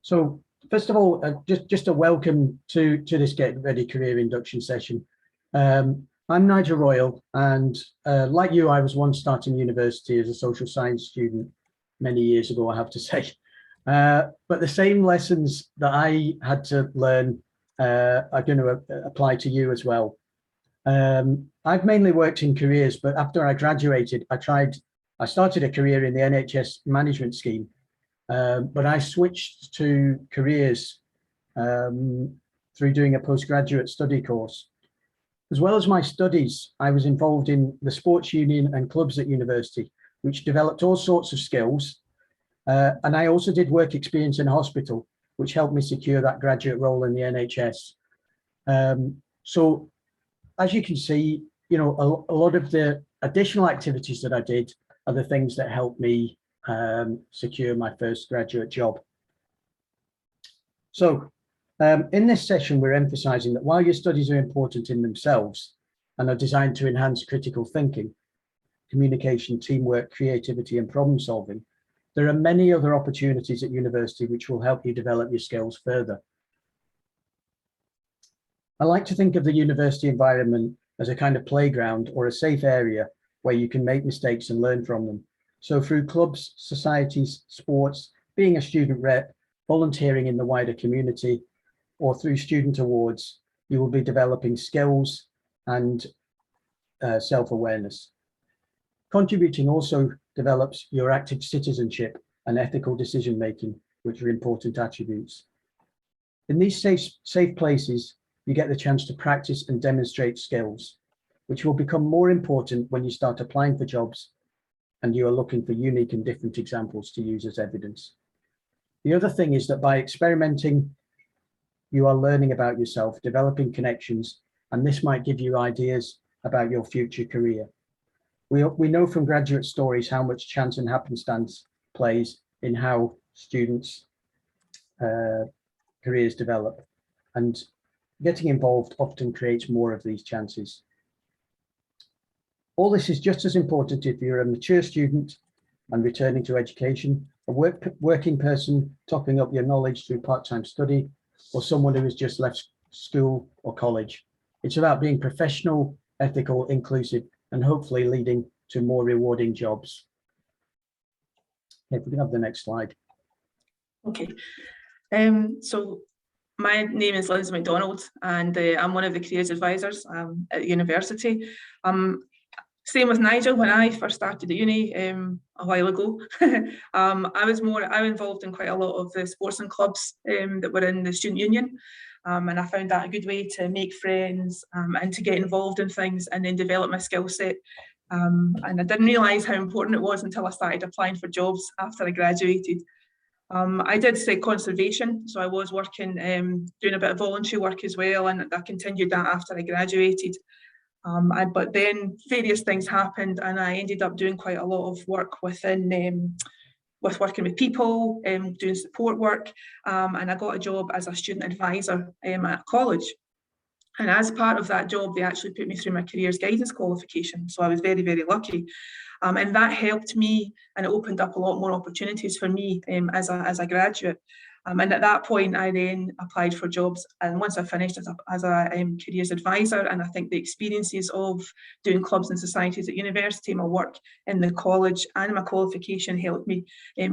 So first of all, just a welcome to this Get Ready Career Induction session. I'm Nigel Royal, and like you, I was once starting university as a social science student many years ago, I have to say. But the same lessons that I had to learn are going to apply to you as well. I've mainly worked in careers, but after I graduated, I started a career in the NHS management scheme. But I switched to careers through doing a postgraduate study course. As well as my studies, I was involved in the sports union and clubs at university, which developed all sorts of skills. And I also did work experience in a hospital, which helped me secure that graduate role in the NHS. So as you can see, you know, a lot of the additional activities that I did are the things that helped me secure my first graduate job. So in this session, we're emphasizing that while your studies are important in themselves and are designed to enhance critical thinking, communication, teamwork, creativity, and problem solving, there are many other opportunities at university which will help you develop your skills further. I like to think of the university environment as a kind of playground or a safe area where you can make mistakes and learn from them. So through clubs, societies, sports, being a student rep, volunteering in the wider community, or through student awards, you will be developing skills and self-awareness. Contributing also develops your active citizenship and ethical decision-making, which are important attributes. In these safe places, you get the chance to practice and demonstrate skills, which will become more important when you start applying for jobs and you are looking for unique and different examples to use as evidence. The other thing is that by experimenting, you are learning about yourself, developing connections, and this might give you ideas about your future career. We know from graduate stories how much chance and happenstance plays in how students' careers develop, and getting involved often creates more of these chances. All this is just as important if you're a mature student and returning to education, a working person topping up your knowledge through part-time study, or someone who has just left school or college. It's about being professional, ethical, inclusive, and hopefully leading to more rewarding jobs. If we can have the next slide. Okay, so my name is Liz McDonald, and I'm one of the careers advisors at university. Same with Nigel, when I first started at uni a while ago, I was involved in quite a lot of the sports and clubs that were in the student union. And I found that a good way to make friends and to get involved in things and then develop my skill set. And I didn't realise how important it was until I started applying for jobs after I graduated. I did say conservation, so I was working, doing a bit of voluntary work as well, and I continued that after I graduated. But then various things happened, and I ended up doing quite a lot of work within with working with people, doing support work, and I got a job as a student advisor at college. And as part of that job, they actually put me through my careers guidance qualification. So I was very, very lucky. And that helped me, and it opened up a lot more opportunities for me as a graduate. And at that point, I then applied for jobs. And once I finished as a careers advisor, and I think the experiences of doing clubs and societies at university, my work in the college and my qualification helped me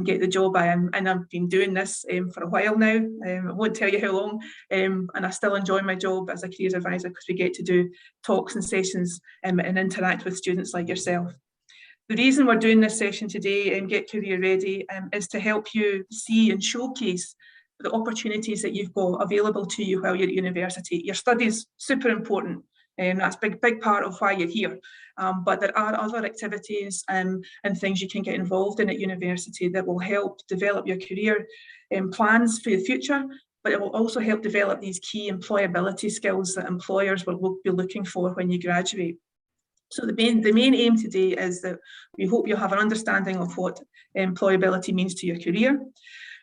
get the job I am. And I've been doing this for a while now. I won't tell you how long. And I still enjoy my job as a careers advisor because we get to do talks and sessions and interact with students like yourself. The reason we're doing this session today and Get Career Ready is to help you see and showcase the opportunities that you've got available to you while you're at university. Your studies, super important, and that's a big part of why you're here. But there are other activities and things you can get involved in at university that will help develop your career plans for the future, but it will also help develop these key employability skills that employers will be looking for when you graduate. So the main aim today is that we hope you'll have an understanding of what employability means to your career.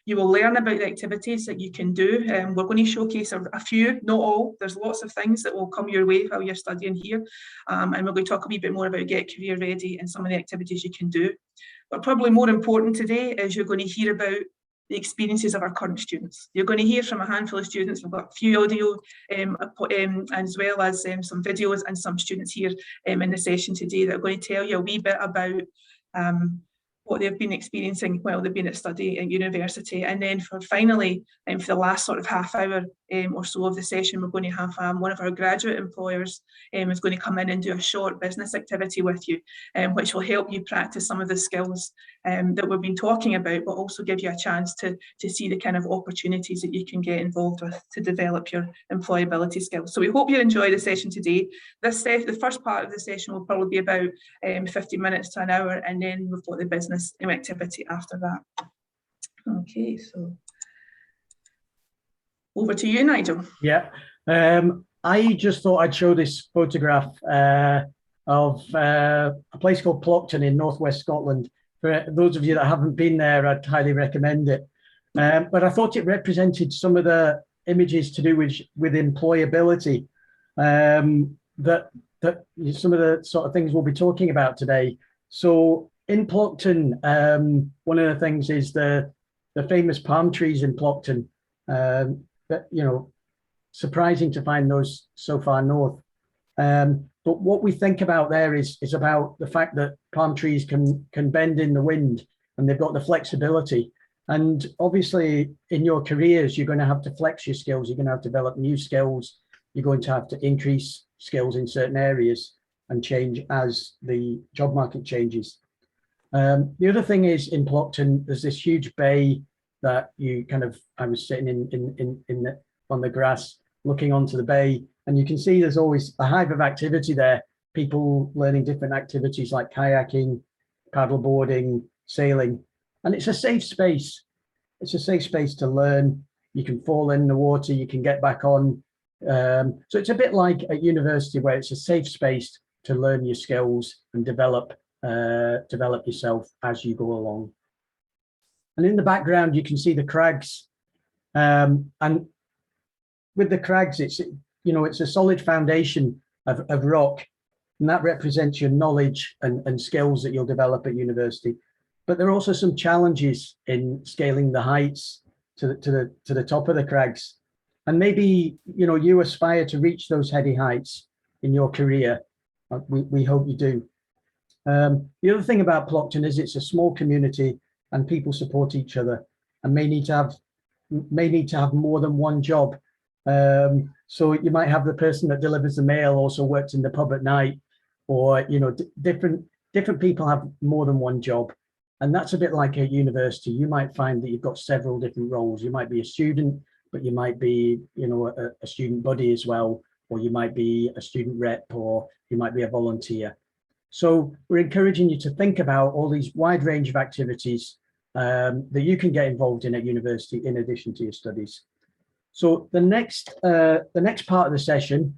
You will learn about the activities that you can do. We're going to showcase a few, not all. There's lots of things that will come your way while you're studying here. And we're going to talk a wee bit more about Get Career Ready and some of the activities you can do. But probably more important today is you're going to hear about the experiences of our current students. You're going to hear from a handful of students. We've got a few audio as well as some videos and some students here in the session today that are going to tell you a wee bit about what they've been experiencing while they've been at study at university. And then finally, for the last sort of half hour or so of the session, we're going to have one of our graduate employers is going to come in and do a short business activity with you, which will help you practice some of the skills that we've been talking about, but also give you a chance to see the kind of opportunities that you can get involved with to develop your employability skills. So we hope you enjoy the session today. The first part of the session will probably be about 50 minutes to an hour, and then we've got the business activity after that. Okay, so over to you, Nigel. Yeah, I just thought I'd show this photograph of a place called Plockton in northwest Scotland. For those of you that haven't been there, I'd highly recommend it. But I thought it represented some of the images to do with employability that some of the sort of things we'll be talking about today. So in Plockton, one of the things is the famous palm trees in Plockton. That, you know, surprising to find those so far north. But what we think about there is about the fact that palm trees can bend in the wind, and they've got the flexibility. And obviously in your careers, you're going to have to flex your skills. You're going to have to develop new skills. You're going to have to increase skills in certain areas and change as the job market changes. The other thing is in Plockton, there's this huge bay that I was sitting on the grass looking onto the bay, and you can see there's always a hive of activity there, people learning different activities like kayaking, paddleboarding, sailing, and it's a safe space. It's a safe space to learn. You can fall in the water, you can get back on. So it's a bit like at university where it's a safe space to learn your skills and develop yourself as you go along. And in the background, you can see the crags. And with the crags, it's a solid foundation of rock, and that represents your knowledge and skills that you'll develop at university. But there are also some challenges in scaling the heights to the top of the crags. And maybe, you aspire to reach those heady heights in your career. We hope you do. The other thing about Plockton is it's a small community and people support each other and may need to have more than one job. So you might have the person that delivers the mail also works in the pub at night, or different people have more than one job. And that's a bit like at university. You might find that you've got several different roles. You might be a student, but you might be a student buddy as well, or you might be a student rep, or you might be a volunteer. So we're encouraging you to think about all these wide range of activities that you can get involved in at university in addition to your studies. So the next part of the session,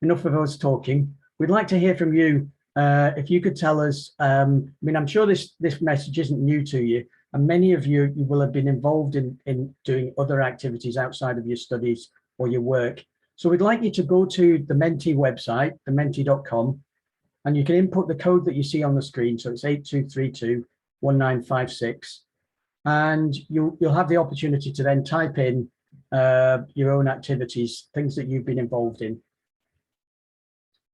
enough of us talking, we'd like to hear from you. If you could tell us, I'm sure this message isn't new to you, and many of you will have been involved in doing other activities outside of your studies or your work. So we'd like you to go to the Menti website, thementi.com, and you can input the code that you see on the screen. So it's 82321956, and you'll have the opportunity to then type in your own activities, things that you've been involved in.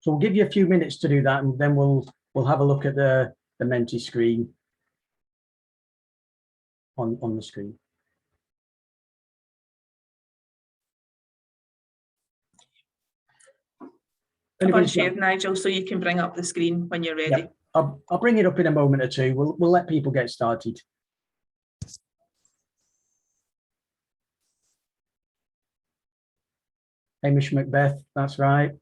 So we'll give you a few minutes to do that, and then we'll have a look at the Menti screen on the screen. I've unshared, Nigel, so you can bring up the screen when you're ready. Yeah, I'll bring it up in a moment or two. We'll let people get started. Hamish Macbeth, that's right.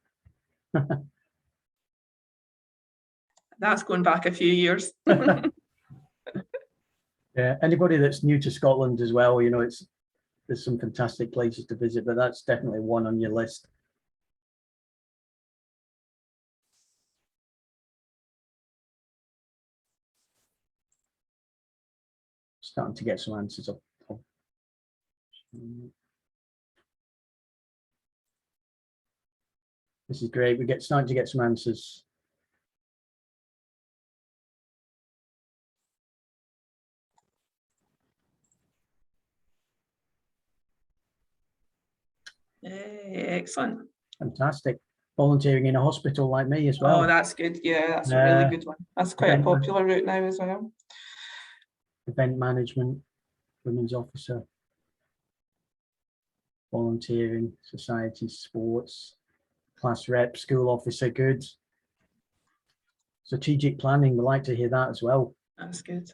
That's going back a few years. Yeah, anybody that's new to Scotland as well, there's some fantastic places to visit, but that's definitely one on your list. Starting to get some answers up. This is great. We're starting to get some answers. Excellent. Fantastic. Volunteering in a hospital like me as well. Oh, that's good. Yeah, that's a really good one. That's quite a event popular route now as well. Event management, women's officer, volunteering, society, sports, class rep, school officer, good. Strategic planning, we like to hear that as well. That's good.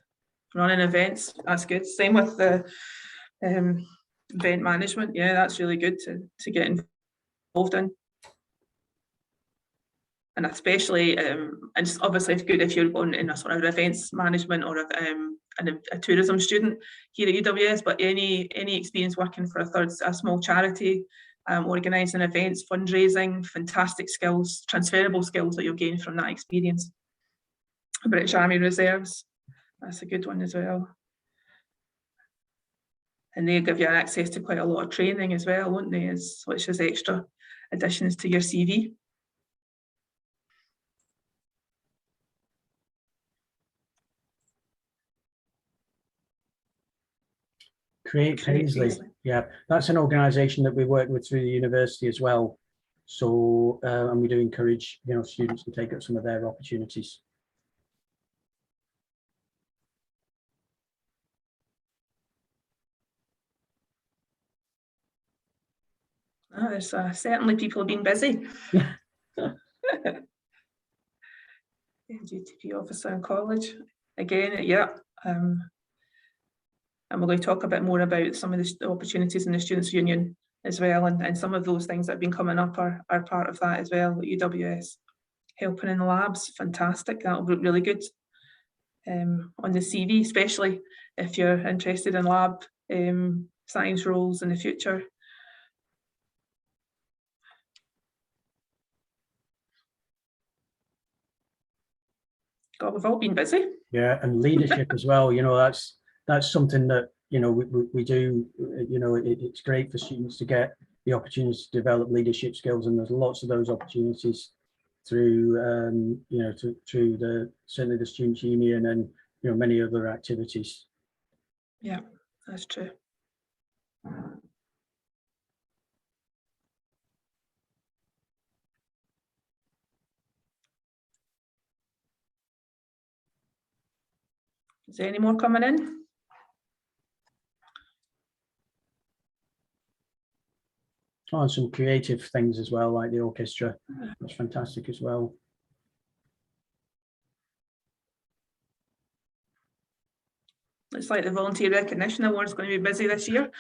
Running events, that's good. Same with the event management. Yeah, that's really good to get involved in. And especially, and obviously it's good if you're going in a sort of events management or a tourism student here at UWS, but any experience working for a small charity, organising events, fundraising, fantastic skills, transferable skills that you'll gain from that experience. British Army Reserves, that's a good one as well. And they give you access to quite a lot of training as well, won't they? Which is extra additions to your CV. Create Paisley. Yeah, that's an organisation that we work with through the university as well. So, and we do encourage, students to take up some of their opportunities. Oh, there's certainly people have been busy. GTP officer in college. Again, yeah. And we're going to talk a bit more about some of the opportunities in the Students' Union as well, and some of those things that have been coming up are part of that as well at UWS. Helping in the labs, fantastic, that'll look really good on the CV, especially if you're interested in lab science roles in the future. God, we've all been busy. Yeah, and leadership as well. That's something that we do. It's great for students to get the opportunity to develop leadership skills, and there's lots of those opportunities through through certainly the Students' Union and many other activities. Yeah, that's true. Is there any more coming in? Oh, and some creative things as well, like the orchestra. That's fantastic as well. Looks like the Volunteer Recognition Award is going to be busy this year.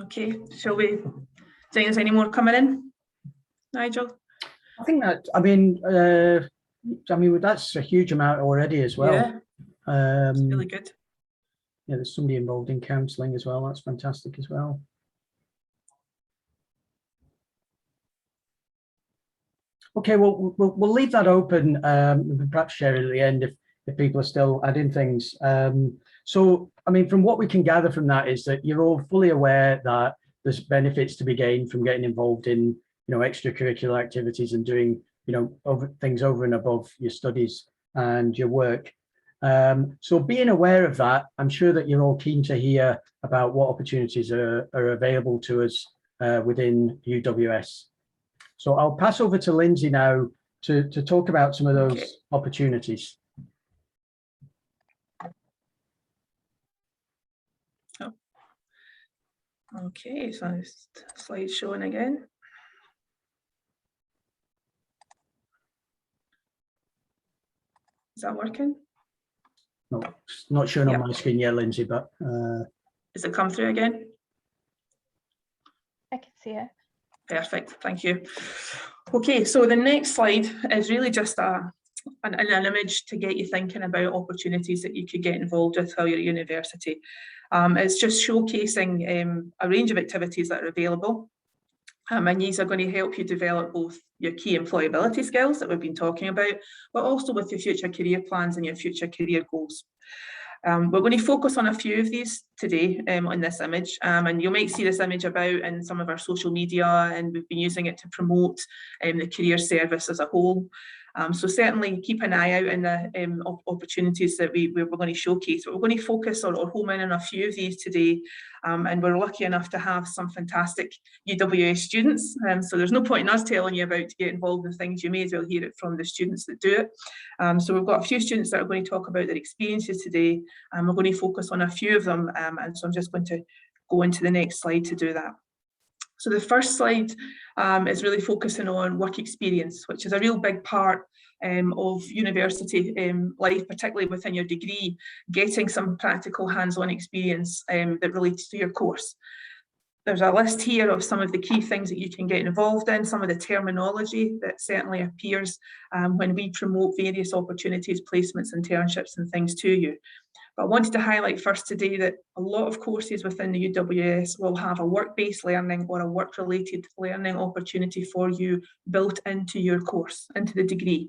Okay, shall we think there's any more coming in, Nigel? I think that, that's a huge amount already as well. Yeah, it's really good. Yeah, there's somebody involved in counselling as well. That's fantastic as well. Okay, well, we'll leave that open. Perhaps share it at the end if people are still adding things. So, from what we can gather from that is that you're all fully aware that there's benefits to be gained from getting involved in, extracurricular activities and doing, things over and above your studies and your work. So being aware of that, I'm sure that you're all keen to hear about what opportunities are available to us within UWS. So I'll pass over to Lindsay now to talk about some of those opportunities. Oh. Okay, so slide showing again. Is that working? No, it's not showing on my screen yet, Lindsay, but does it come through again? I can see it. Perfect, thank you. Okay, so the next slide is really just an image to get you thinking about opportunities that you could get involved with while you're at university. It's just showcasing a range of activities that are available. And these are going to help you develop both your key employability skills that we've been talking about, but also with your future career plans and your future career goals. We're going to focus on a few of these today on this image, and you might see this image about in some of our social media, and we've been using it to promote the career service as a whole. So certainly keep an eye out in the opportunities that we're going to showcase, but we're going to focus or home in on a few of these today. And we're lucky enough to have some fantastic UWS students. So there's no point in us telling you about to get involved in things. You may as well hear it from the students that do it. So we've got a few students that are going to talk about their experiences today, and we're going to focus on a few of them. And so I'm just going to go into the next slide to do that. So the first slide is really focusing on work experience, which is a real big part of university life, particularly within your degree, getting some practical hands-on experience that relates to your course. There's a list here of some of the key things that you can get involved in, some of the terminology that certainly appears when we promote various opportunities, placements, internships and things to you. But I wanted to highlight first today that a lot of courses within the UWS will have a work-based learning or a work-related learning opportunity for you built into your course, into the degree.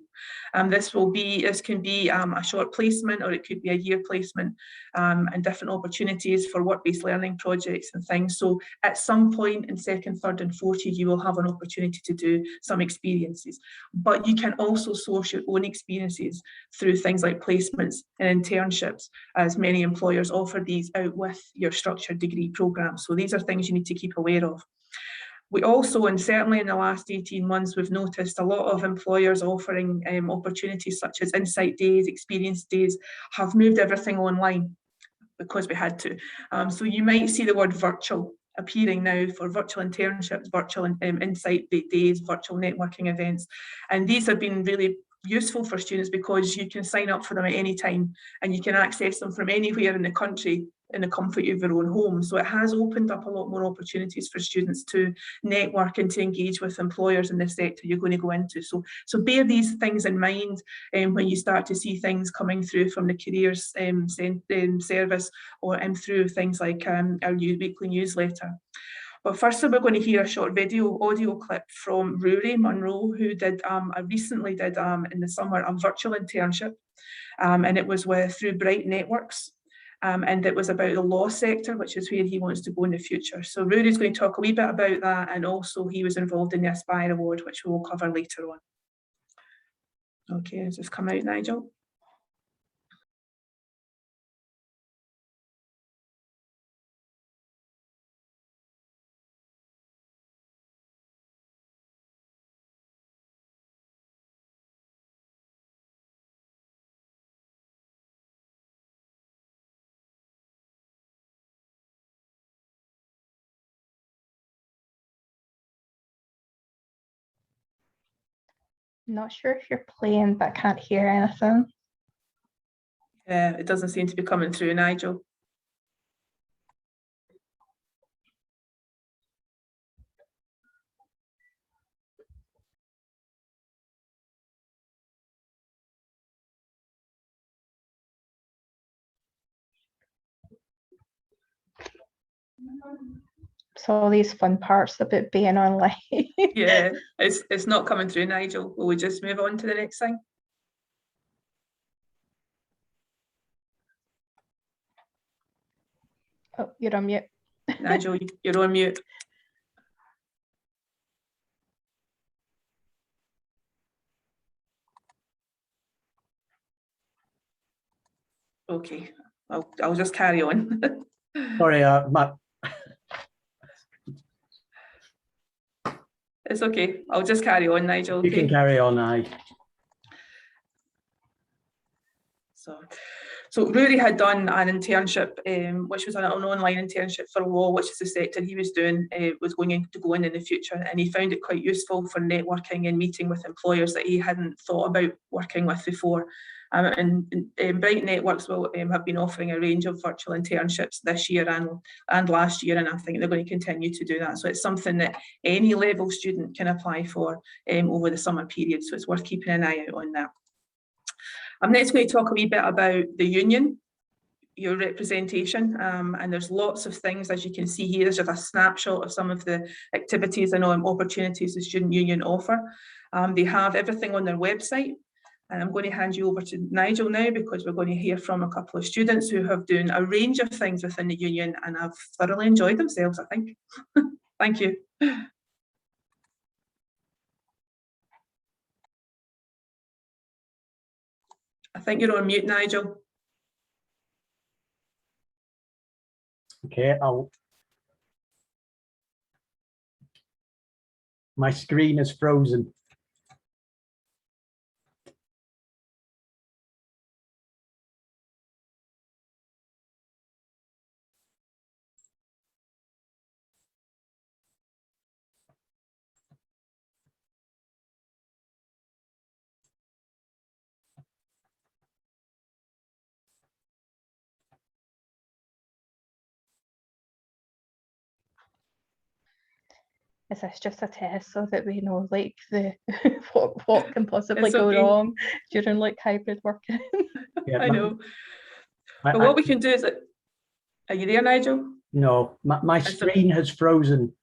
This can be a short placement, or it could be a year placement, and different opportunities for work-based learning projects and things. So at some point in second, third and fourth year, you will have an opportunity to do some experiences. But you can also source your own experiences through things like placements and internships, as many employers offer these out with your structured degree programme. So these are things you need to keep aware of. We also, and certainly in the last 18 months, we've noticed a lot of employers offering opportunities such as insight days, experience days, have moved everything online because we had to. So you might see the word virtual appearing now for virtual internships, virtual insight days, virtual networking events. And these have been really useful for students because you can sign up for them at any time and you can access them from anywhere in the country in the comfort of your own home. So it has opened up a lot more opportunities for students to network and to engage with employers in the sector you're going to go into. So bear these things in mind when you start to see things coming through from the careers service or through things like our weekly newsletter. But first, we're going to hear a short audio clip from Rory Munro, who recently did in the summer a virtual internship, and it was through Bright Networks, and it was about the law sector, which is where he wants to go in the future. So Rory's going to talk a wee bit about that, and also he was involved in the Aspire Award, which we will cover later on. Okay, has this come out, Nigel? Not sure if you're playing, but I can't hear anything. It doesn't seem to be coming through, Nigel. So all these fun parts about being online. Yeah, it's not coming through, Nigel. Will we just move on to the next thing? Oh, you're on mute. Nigel, you're on mute. Okay, I'll just carry on. Sorry, Matt. It's okay. I'll just carry on, Nigel. You can carry on, aye. So Rory had done an internship, which was an online internship for law, which is the sector he was doing, was going to go in the future, and he found it quite useful for networking and meeting with employers that he hadn't thought about working with before. And Bright Networks will have been offering a range of virtual internships this year and last year, and I think they're going to continue to do that. So it's something that any level student can apply for over the summer period, so it's worth keeping an eye out on that. I'm next going to talk a wee bit about the union, your representation, and there's lots of things, as you can see here. There's just a snapshot of some of the activities and opportunities the student union offer. They have everything on their website. And I'm going to hand you over to Nigel now, because we're going to hear from a couple of students who have done a range of things within the union and have thoroughly enjoyed themselves, I think. Thank you. I think you're on mute, Nigel. Okay, my screen is frozen. Is this just a test so that we know like the what can possibly It's go okay. wrong during like hybrid working? Yeah, I know. I- But what we can do is, are you there, Nigel? No, my It's screen has frozen.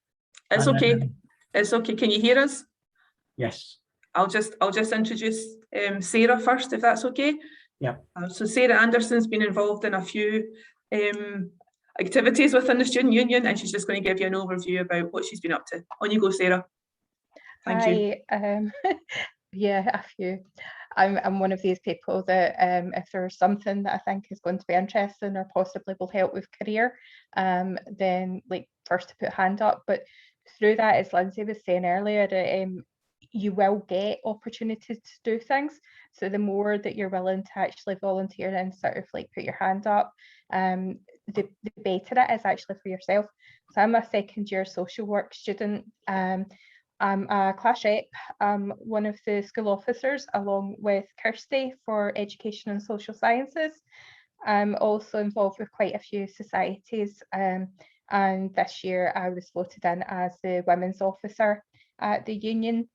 It's okay. It's okay. Can you hear us? Yes. I'll just introduce Sarah first, if that's okay. Yeah. So Sarah Anderson's been involved in a few activities within the student union, and she's just going to give you an overview about what she's been up to. On you go, Sarah. Thank you. Yeah, a few. I'm one of these people that if there's something that I think is going to be interesting or possibly will help with career, then like first to put hand up. But through that, as Lindsay was saying earlier, you will get opportunities to do things. So the more that you're willing to actually volunteer and sort of like put your hand up, the better it is actually for yourself. So I'm a second year social work student. I'm a class rep, one of the school officers, along with Kirsty for Education and Social Sciences. I'm also involved with quite a few societies, and this year I was voted in as the Women's Officer at the union.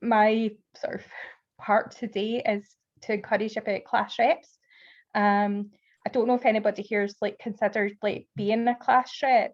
My sort of part today is to encourage about class reps. I don't know if anybody here's like considered like being a class rep.